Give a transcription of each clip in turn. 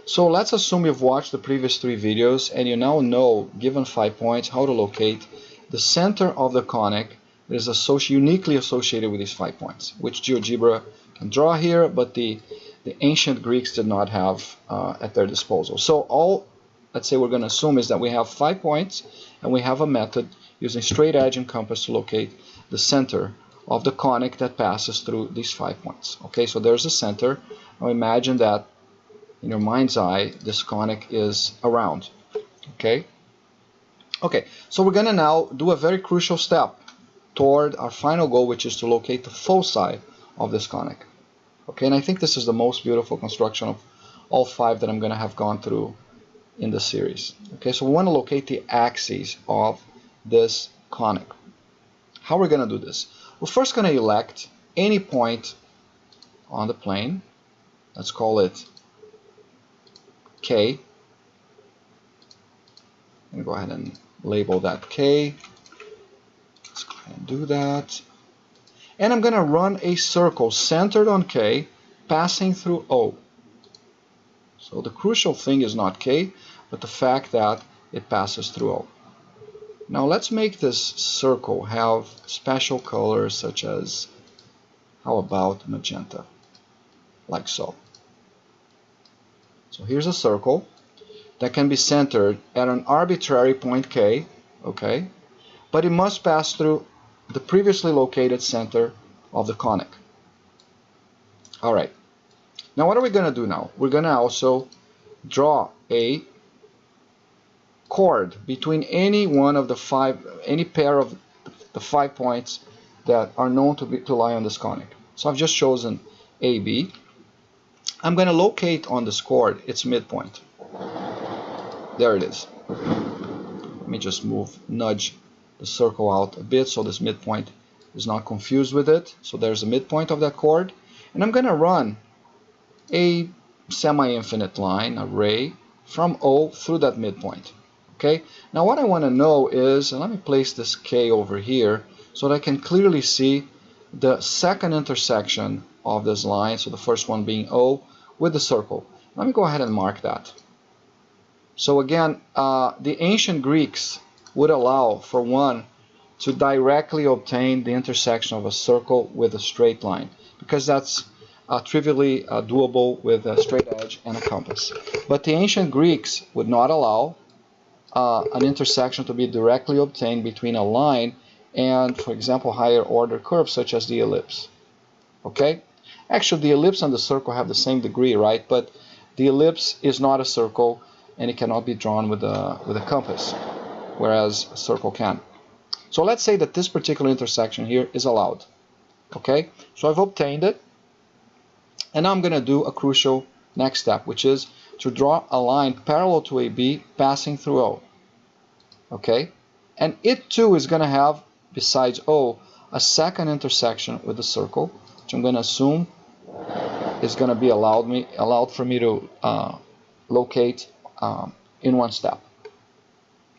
So let's assume you've watched the previous 3 videos and you now know, given 5 points, how to locate the center of the conic that is uniquely associated with these 5 points, which GeoGebra can draw here, but the ancient Greeks did not have at their disposal. So all, let's say, we're going to assume is that we have 5 points and we have a method using straight edge and compass to locate the center of the conic that passes through these 5 points. Okay, so there's a center. Now imagine that in your mind's eye this conic is around. Okay, so we're going to now do a very crucial step toward our final goal, which is to locate the foci of this conic. Okay, and I think this is the most beautiful construction of all 5 that I'm going to have gone through in the series. Okay, so we want to locate the axes of this conic. How are we going to do this? We're first going to elect any point on the plane. Let's call it K. I'm going to go ahead and label that K. Let's go ahead and do that. And I'm going to run a circle centered on K, passing through O. So the crucial thing is not K, but the fact that it passes through O. Now let's make this circle have special colors, such as, how about magenta, like so. So here's a circle that can be centered at an arbitrary point K, okay, but it must pass through the previously located center of the conic. Alright, now what are we going to do now? We're going to also draw a chord between any one of the 5, any pair of the 5 points that are known to lie on this conic. So I've just chosen AB. I'm going to locate on this chord its midpoint. There it is. Let me just nudge the circle out a bit so this midpoint is not confused with it. So there's a midpoint of that chord, and I'm going to run a semi-infinite line, a ray, from O through that midpoint. Okay, now what I want to know is, and let me place this K over here so that I can clearly see the second intersection of this line, so the first one being O, with the circle. Let me go ahead and mark that. So again, the ancient Greeks would allow for one to directly obtain the intersection of a circle with a straight line, because that's trivially doable with a straight edge and a compass. But the ancient Greeks would not allow an intersection to be directly obtained between a line and, for example, higher order curves such as the ellipse. Okay? Actually, the ellipse and the circle have the same degree, right? But the ellipse is not a circle, and it cannot be drawn with a compass, whereas a circle can. So let's say that this particular intersection here is allowed. Okay? So I've obtained it, and now I'm going to do a crucial next step, which is to draw a line parallel to AB passing through O. Okay? And it too is going to have, besides O, a second intersection with the circle, which I'm going to assume is going to be allowed for me to locate in one step.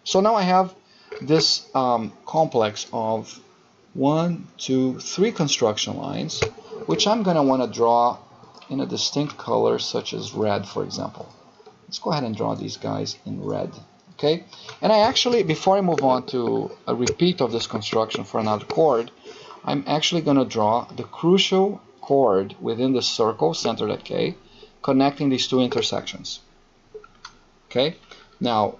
So now I have this complex of 1, 2, 3 construction lines, which I'm going to want to draw in a distinct color, such as red, for example. Let's go ahead and draw these guys in red. Okay? And I actually, before I move on to a repeat of this construction for another chord, I'm actually going to draw the crucial chord within the circle centered at K, connecting these two intersections. Okay? Now,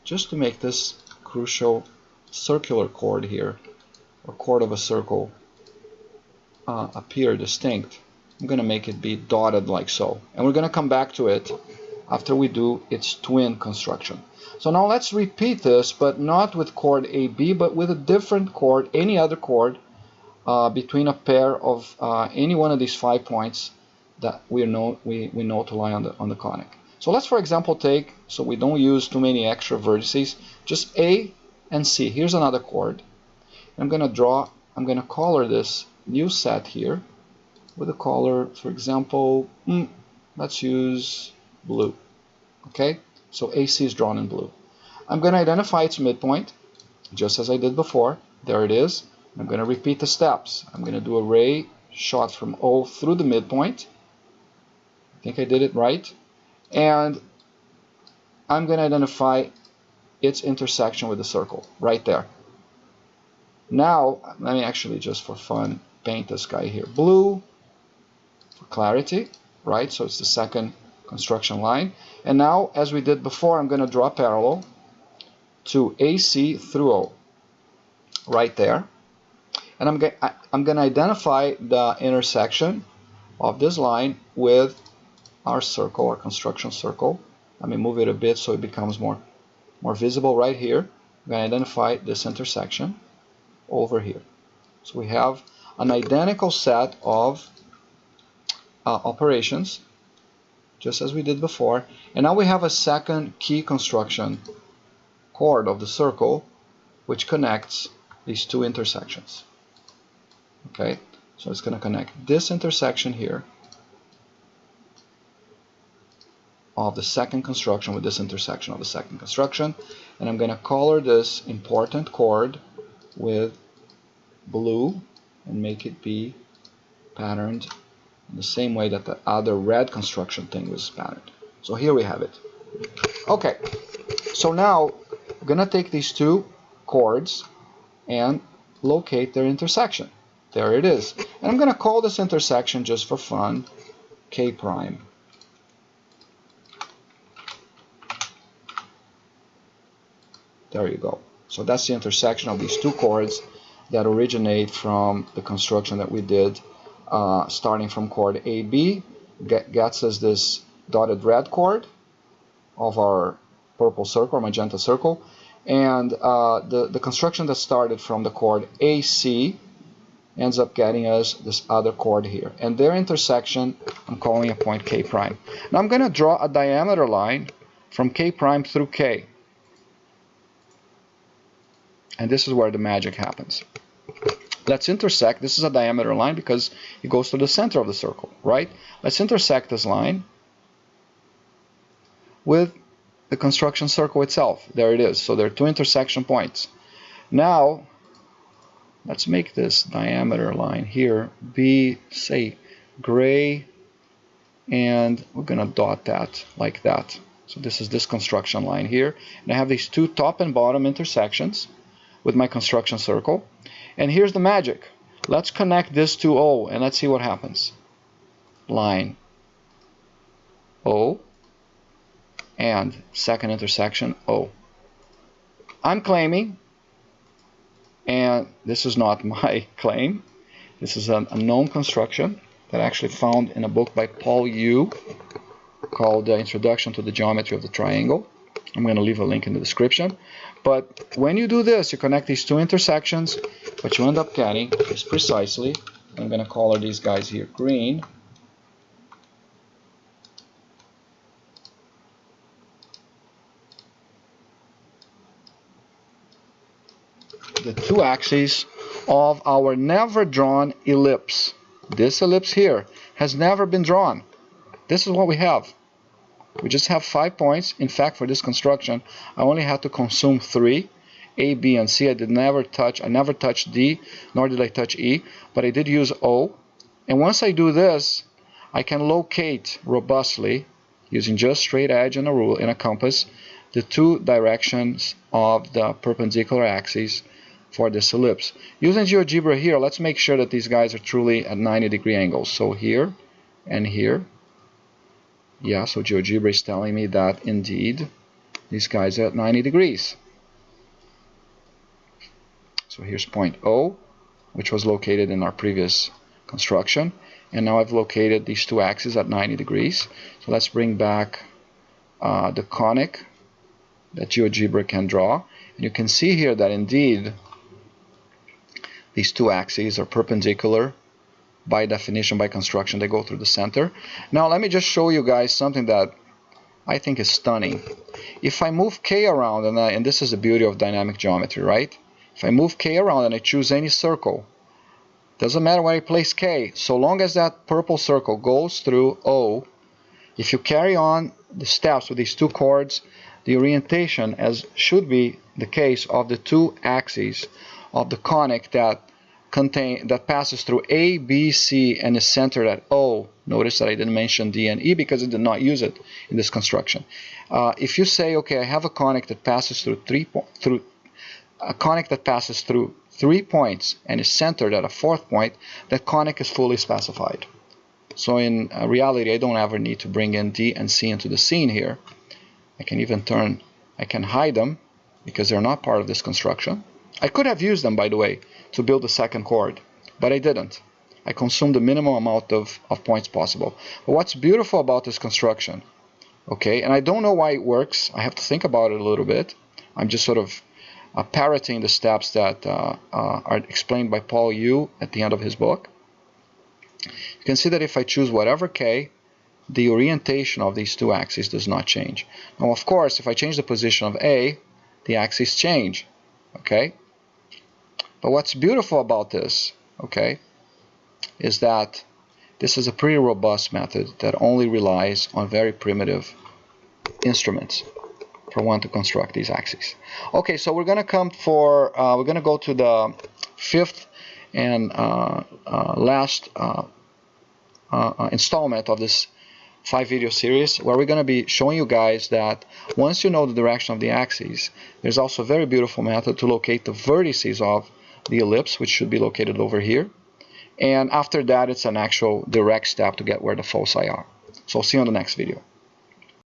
just to make this crucial circular chord here, or chord of a circle, appear distinct, I'm going to make it be dotted like so. And we're going to come back to it after we do its twin construction. So now let's repeat this, but not with chord AB, but with a different chord, any other chord, between a pair of any one of these 5 points that we know to lie on the conic. So let's, for example, take, so we don't use too many extra vertices, just A and C. Here's another chord. I'm going to color this new set here with a color, for example, let's use blue. Okay, so AC is drawn in blue. I'm going to identify its midpoint, just as I did before. There it is. I'm going to repeat the steps. I'm going to do a ray shot from O through the midpoint. I think I did it right. and I'm going to identify its intersection with the circle right there. Now, let me actually, just for fun, paint this guy here blue for clarity, right? So it's the second construction line. And now, as we did before, I'm going to draw a parallel to AC through O, right there. And I'm going to identify the intersection of this line with our circle, our construction circle. Let me move it a bit so it becomes more visible right here. I'm going to identify this intersection over here. So we have an identical set of operations, just as we did before. And now we have a second key construction chord of the circle, which connects these two intersections. Okay, so it's going to connect this intersection here of the second construction with this intersection of the second construction. And I'm going to color this important chord with blue and make it be patterned in the same way that the other red construction thing was patterned. So here we have it. Okay, so now I'm going to take these two chords and locate their intersection. There it is. And I'm going to call this intersection, just for fun, K prime. There you go. So that's the intersection of these two chords that originate from the construction that we did, starting from chord AB, gets us this dotted red chord of our purple circle, or magenta circle, and the construction that started from the chord AC ends up getting us this other chord here. And their intersection, I'm calling a point K prime. Now I'm going to draw a diameter line from K prime through K. And this is where the magic happens. Let's intersect. This is a diameter line because it goes to the center of the circle, right? Let's intersect this line with the construction circle itself. There it is. So there are two intersection points. Now, let's make this diameter line here be, say, gray, and we're going to dot that like that. So this is this construction line here. And I have these two top and bottom intersections with my construction circle. And here's the magic. Let's connect this to O, and let's see what happens. Line O, and second intersection O. I'm claiming, and this is not my claim, this is a known construction that I actually found in a book by Paul Yu called Introduction to the Geometry of the Triangle. I'm going to leave a link in the description. But when you do this, you connect these two intersections, what you end up getting is precisely, I'm going to color these guys here green, the two axes of our never drawn ellipse. This ellipse here has never been drawn. This is what we have. We just have 5 points. In fact, for this construction, I only had to consume 3, A, B, and C. I never touched D, nor did I touch E, but I did use O. And once I do this, I can locate robustly, using just straight edge and a rule and a compass, the two directions of the perpendicular axes for this ellipse. Using GeoGebra here, let's make sure that these guys are truly at 90-degree angles. So here and here. Yeah, so GeoGebra is telling me that indeed these guys are at 90 degrees. So here's point O, which was located in our previous construction. And now I've located these two axes at 90 degrees. So let's bring back the conic that GeoGebra can draw. And you can see here that indeed these two axes are perpendicular. By definition, by construction, they go through the center. Now let me just show you guys something that I think is stunning. If I move K around, and this is the beauty of dynamic geometry, right? If I move K around and I choose any circle, doesn't matter where I place K, so long as that purple circle goes through O, if you carry on the steps with these two chords, the orientation, as should be the case, of the two axes of the conic that passes through A, B, C, and is centered at O. Notice that I didn't mention D and E because I did not use it in this construction. If you say, okay, I have a conic that passes through three points and is centered at a fourth point, that conic is fully specified. So in reality, I don't ever need to bring in D and C into the scene here. I can hide them because they're not part of this construction. I could have used them, by the way, to build the second chord, but I didn't. I consumed the minimum amount of points possible. But what's beautiful about this construction, okay, and I don't know why it works. I have to think about it a little bit. I'm just sort of parroting the steps that are explained by Paul Yu at the end of his book. You can see that if I choose whatever K, the orientation of these two axes does not change. Now, of course, if I change the position of A, the axes change, okay? But what's beautiful about this, okay, is that this is a pretty robust method that only relies on very primitive instruments for one to construct these axes. Okay, so we're going to go to the fifth and last installment of this 5-video series, where we're going to be showing you guys that once you know the direction of the axes, there's also a very beautiful method to locate the vertices of the ellipse, which should be located over here. And after that, it's an actual direct step to get where the foci are. So I'll see you on the next video.